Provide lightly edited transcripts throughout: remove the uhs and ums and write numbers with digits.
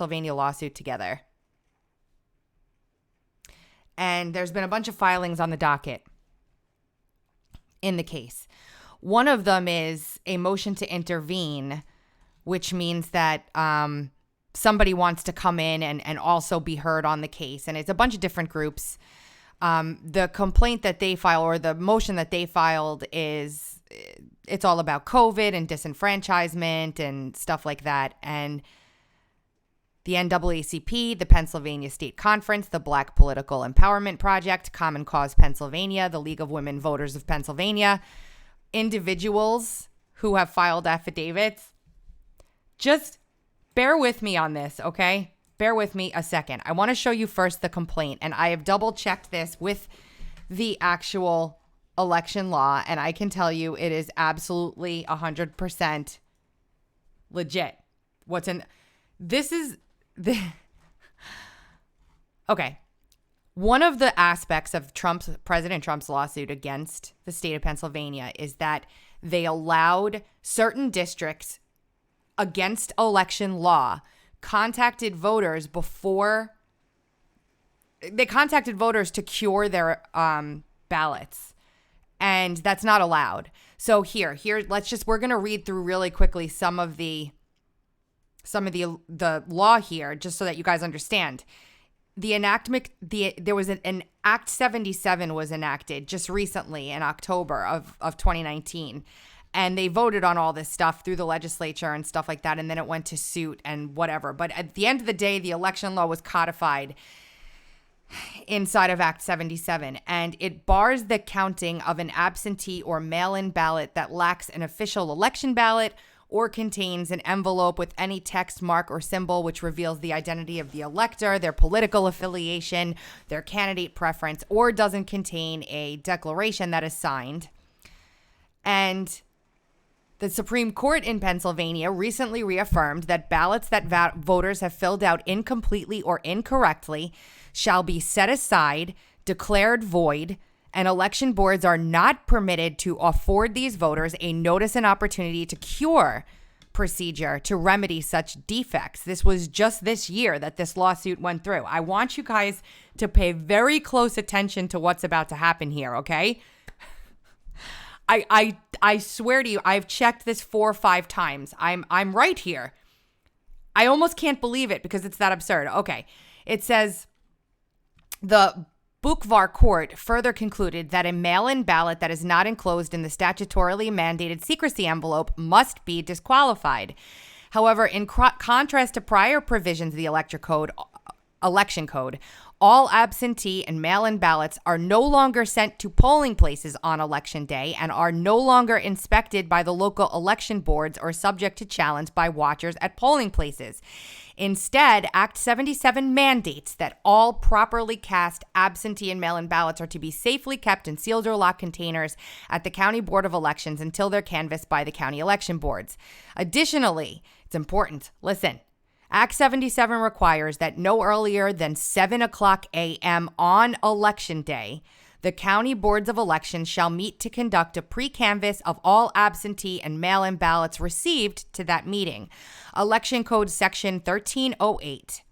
Pennsylvania lawsuit together. And there's been a bunch of filings on the docket in the case. One of them is a motion to intervene, which means that somebody wants to come in and also be heard on the case. And it's a bunch of different groups. The complaint that they file, or the motion that they filed, is it's all about COVID and disenfranchisement and stuff like that. And the NAACP, the Pennsylvania State Conference, the Black Political Empowerment Project, Common Cause Pennsylvania, the League of Women Voters of Pennsylvania, individuals who have filed affidavits. Just bear with me on this, okay? Bear with me a second. I want to show you first the complaint, and I have double checked this with the actual election law, and I can tell you it is absolutely 100% legit. What's in this is the okay. One of the aspects of President Trump's lawsuit against the state of Pennsylvania is that they allowed certain districts, against election law, contacted voters to cure their ballots, and that's not allowed. So here we're going to read through really quickly some of the law here, just so that you guys understand. The enactment, there was an Act 77 was enacted just recently in October of 2019. And they voted on all this stuff through the legislature and stuff like that. And then it went to suit and whatever. But at the end of the day, the election law was codified inside of Act 77. And it bars the counting of an absentee or mail-in ballot that lacks an official election ballot or contains an envelope with any text, mark, or symbol which reveals the identity of the elector, their political affiliation, their candidate preference, or doesn't contain a declaration that is signed. And the Supreme Court in Pennsylvania recently reaffirmed that ballots that voters have filled out incompletely or incorrectly shall be set aside, declared void, and election boards are not permitted to afford these voters a notice and opportunity to cure procedure to remedy such defects. This was just this year that this lawsuit went through. I want you guys to pay very close attention to what's about to happen here, okay? I swear to you, I've checked this 4 or 5 times. I'm right here. I almost can't believe it because it's that absurd. Okay. It says the Bukvar Court further concluded that a mail-in ballot that is not enclosed in the statutorily mandated secrecy envelope must be disqualified. However, in contrast to prior provisions of the election code, all absentee and mail-in ballots are no longer sent to polling places on election day and are no longer inspected by the local election boards or subject to challenge by watchers at polling places. Instead, Act 77 mandates that all properly cast absentee and mail-in ballots are to be safely kept in sealed or locked containers at the County Board of Elections until they're canvassed by the county election boards. Additionally, it's important, listen, Act 77 requires that no earlier than 7 o'clock a.m. on Election Day, the county boards of elections shall meet to conduct a pre-canvass of all absentee and mail-in ballots received to that meeting. Election Code Section 1308.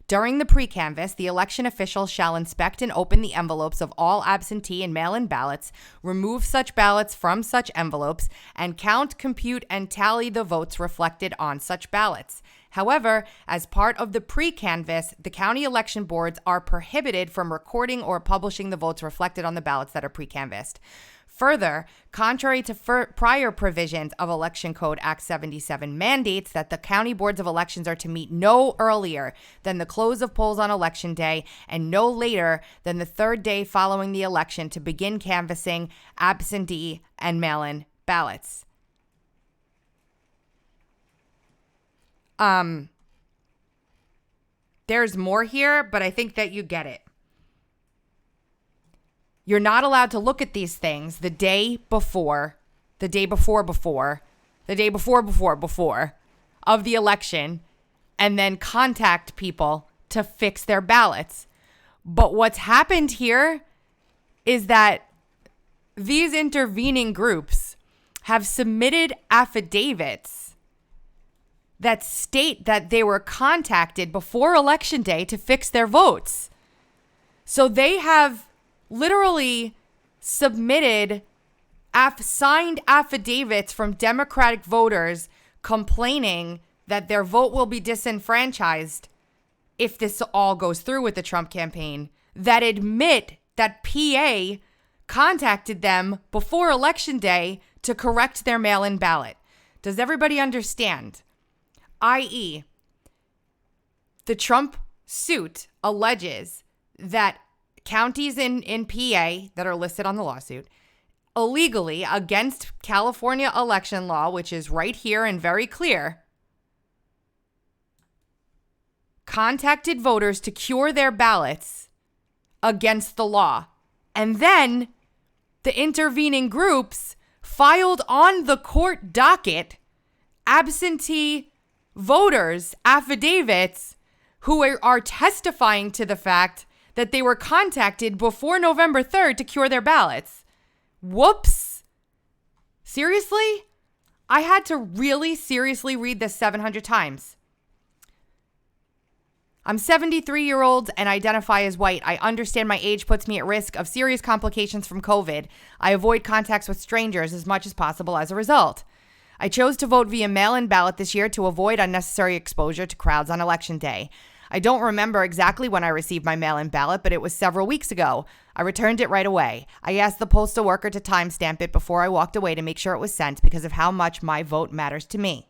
During the pre-canvass, the election official shall inspect and open the envelopes of all absentee and mail-in ballots, remove such ballots from such envelopes, and count, compute, and tally the votes reflected on such ballots. However, as part of the pre-canvass, the county election boards are prohibited from recording or publishing the votes reflected on the ballots that are pre-canvassed. Further, contrary to prior provisions of Election Code Act 77 mandates that the county boards of elections are to meet no earlier than the close of polls on Election Day and no later than the third day following the election to begin canvassing absentee and mail-in ballots. There's more here, but I think that you get it. You're not allowed to look at these things the day before of the election and then contact people to fix their ballots. But what's happened here is that these intervening groups have submitted affidavits that state that they were contacted before Election Day to fix their votes. So they have literally submitted signed affidavits from Democratic voters complaining that their vote will be disenfranchised if this all goes through with the Trump campaign, that admit that PA contacted them before Election Day to correct their mail-in ballot. Does everybody understand? I.e., the Trump suit alleges that counties in PA that are listed on the lawsuit illegally, against California election law, which is right here and very clear, contacted voters to cure their ballots against the law. And then the intervening groups filed on the court docket absentee voters' affidavits who are testifying to the fact that they were contacted before November 3rd to cure their ballots. Whoops. Seriously? I had to really seriously read this 700 times. I'm 73-year-old and identify as white. I understand my age puts me at risk of serious complications from COVID. I avoid contacts with strangers as much as possible as a result. I chose to vote via mail-in ballot this year to avoid unnecessary exposure to crowds on Election Day. I don't remember exactly when I received my mail-in ballot, but it was several weeks ago. I returned it right away. I asked the postal worker to timestamp it before I walked away to make sure it was sent because of how much my vote matters to me.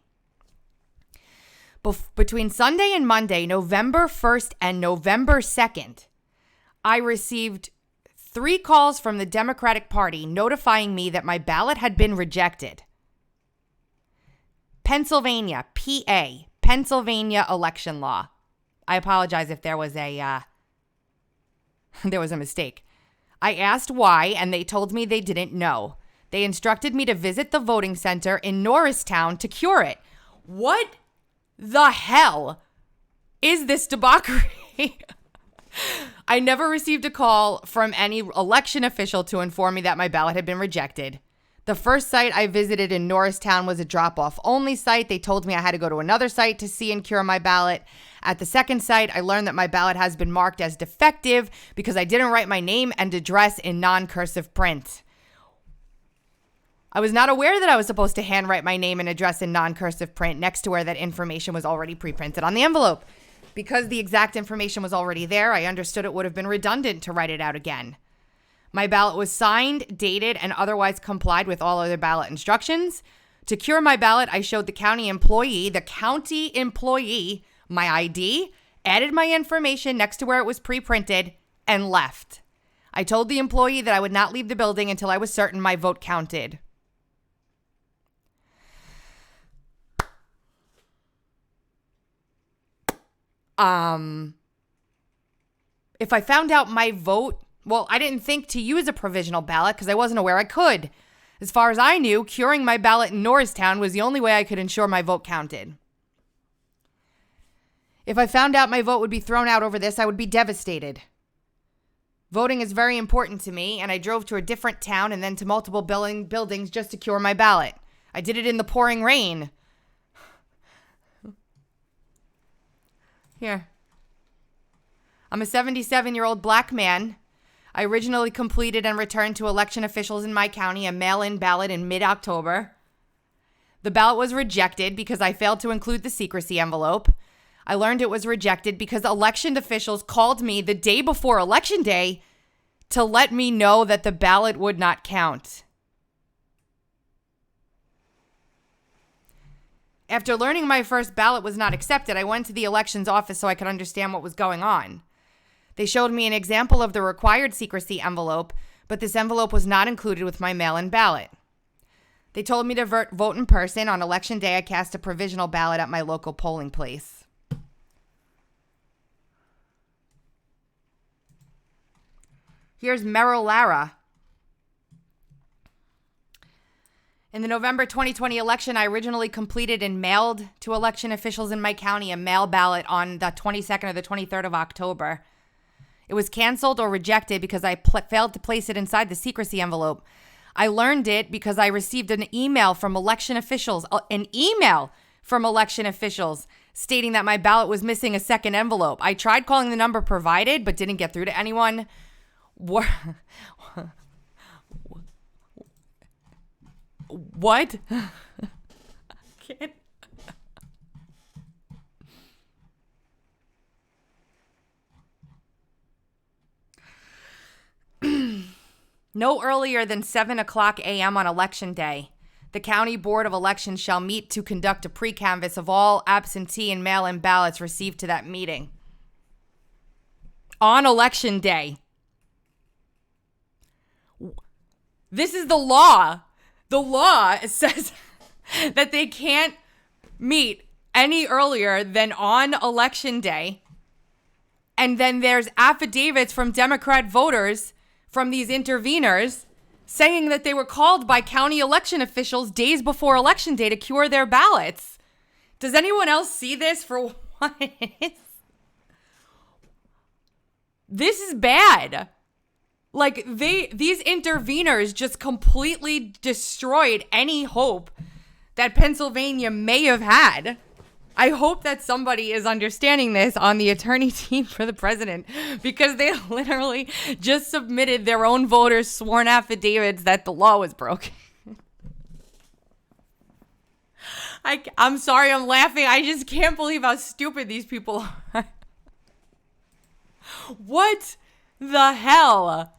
Between Sunday and Monday, November 1st and November 2nd, I received 3 calls from the Democratic Party notifying me that my ballot had been rejected. Pennsylvania, PA, Pennsylvania election law. I apologize if there was a mistake. I asked why, and they told me they didn't know. They instructed me to visit the voting center in Norristown to cure it. What the hell is this debauchery? I never received a call from any election official to inform me that my ballot had been rejected. The first site I visited in Norristown was a drop-off only site. They told me I had to go to another site to see and cure my ballot. At the second site, I learned that my ballot has been marked as defective because I didn't write my name and address in non-cursive print. I was not aware that I was supposed to handwrite my name and address in non-cursive print next to where that information was already pre-printed on the envelope. Because the exact information was already there, I understood it would have been redundant to write it out again. My ballot was signed, dated, and otherwise complied with all other ballot instructions. To cure my ballot, I showed the county employee, my ID, added my information next to where it was pre-printed, and left. I told the employee that I would not leave the building until I was certain my vote counted. If I found out my vote, well, I didn't think to use a provisional ballot because I wasn't aware I could. As far as I knew, curing my ballot in Norristown was the only way I could ensure my vote counted. If I found out my vote would be thrown out over this, I would be devastated. Voting is very important to me, and I drove to a different town and then to multiple buildings just to cure my ballot. I did it in the pouring rain. Here. I'm a 77-year-old black man. I originally completed and returned to election officials in my county a mail-in ballot in mid-October. The ballot was rejected because I failed to include the secrecy envelope. I learned it was rejected because election officials called me the day before Election Day to let me know that the ballot would not count. After learning my first ballot was not accepted, I went to the elections office so I could understand what was going on. They showed me an example of the required secrecy envelope, but this envelope was not included with my mail-in ballot. They told me to vote in person. On Election Day, I cast a provisional ballot at my local polling place. Here's Merrill Lara. In the November 2020 election, I originally completed and mailed to election officials in my county a mail ballot on the 22nd or the 23rd of October. It was canceled or rejected because I failed to place it inside the secrecy envelope. I learned it because I received an email from election officials, from election officials stating that my ballot was missing a second envelope. I tried calling the number provided, but didn't get through to anyone. What? What? Can't. No earlier than 7 o'clock a.m. on Election Day, the County Board of Elections shall meet to conduct a pre-canvass of all absentee and mail-in ballots received to that meeting. On Election Day. This is the law. The law says that they can't meet any earlier than on Election Day. And then there's affidavits from Democrat voters from these interveners saying that they were called by county election officials days before Election Day to cure their ballots. Does anyone else see this for what it is? This is bad. Like, these interveners just completely destroyed any hope that Pennsylvania may have had. I hope that somebody is understanding this on the attorney team for the president, because they literally just submitted their own voters' sworn affidavits that the law was broken. I'm sorry, I'm laughing. I just can't believe how stupid these people are. What the hell?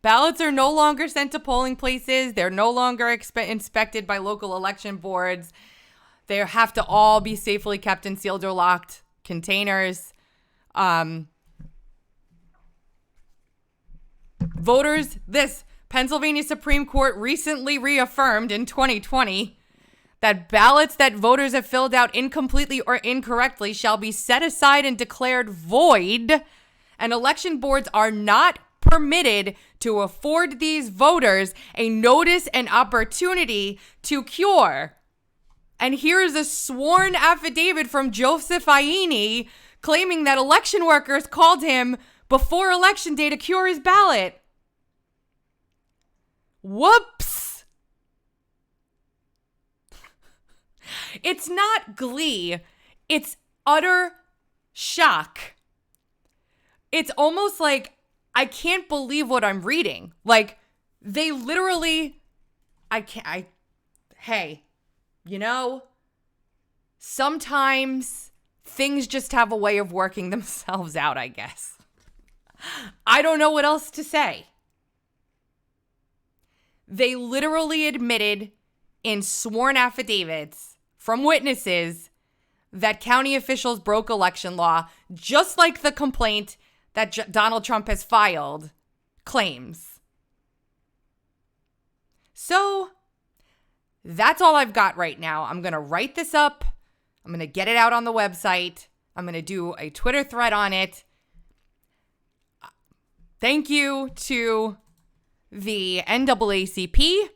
Ballots are no longer sent to polling places. They're no longer inspected by local election boards. They have to all be safely kept in sealed or locked containers. Voters, Pennsylvania Supreme Court recently reaffirmed in 2020 that ballots that voters have filled out incompletely or incorrectly shall be set aside and declared void, and election boards are not permitted to afford these voters a notice and opportunity to cure. And here's a sworn affidavit from Joseph Ianni claiming that election workers called him before Election Day to cure his ballot. Whoops. It's not glee. It's utter shock. It's almost like I can't believe what I'm reading. Like, they literally, hey, you know, sometimes things just have a way of working themselves out, I guess. I don't know what else to say. They literally admitted in sworn affidavits from witnesses that county officials broke election law, just like the complaint that Donald Trump has filed claims. So that's all I've got right now. I'm going to write this up. I'm going to get it out on the website. I'm going to do a Twitter thread on it. Thank you to the NAACP,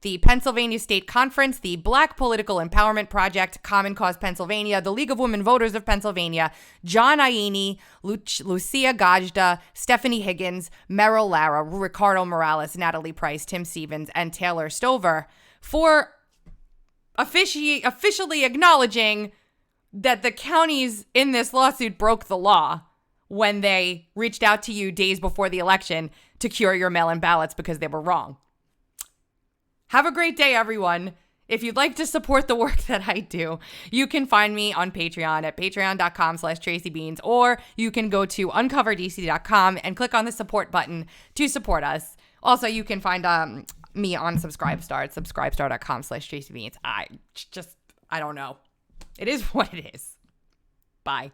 the Pennsylvania State Conference, the Black Political Empowerment Project, Common Cause Pennsylvania, the League of Women Voters of Pennsylvania, John Ianni, Lucia Gajda, Stephanie Higgins, Merrill Lara, Ricardo Morales, Natalie Price, Tim Stevens, and Taylor Stover for officially acknowledging that the counties in this lawsuit broke the law when they reached out to you days before the election to cure your mail-in ballots because they were wrong. Have a great day, everyone. If you'd like to support the work that I do, you can find me on Patreon at patreon.com/TracyBeans, or you can go to uncoverdc.com and click on the support button to support us. Also, you can find me on Subscribestar at subscribestar.com/TracyBeans. I don't know. It is what it is. Bye.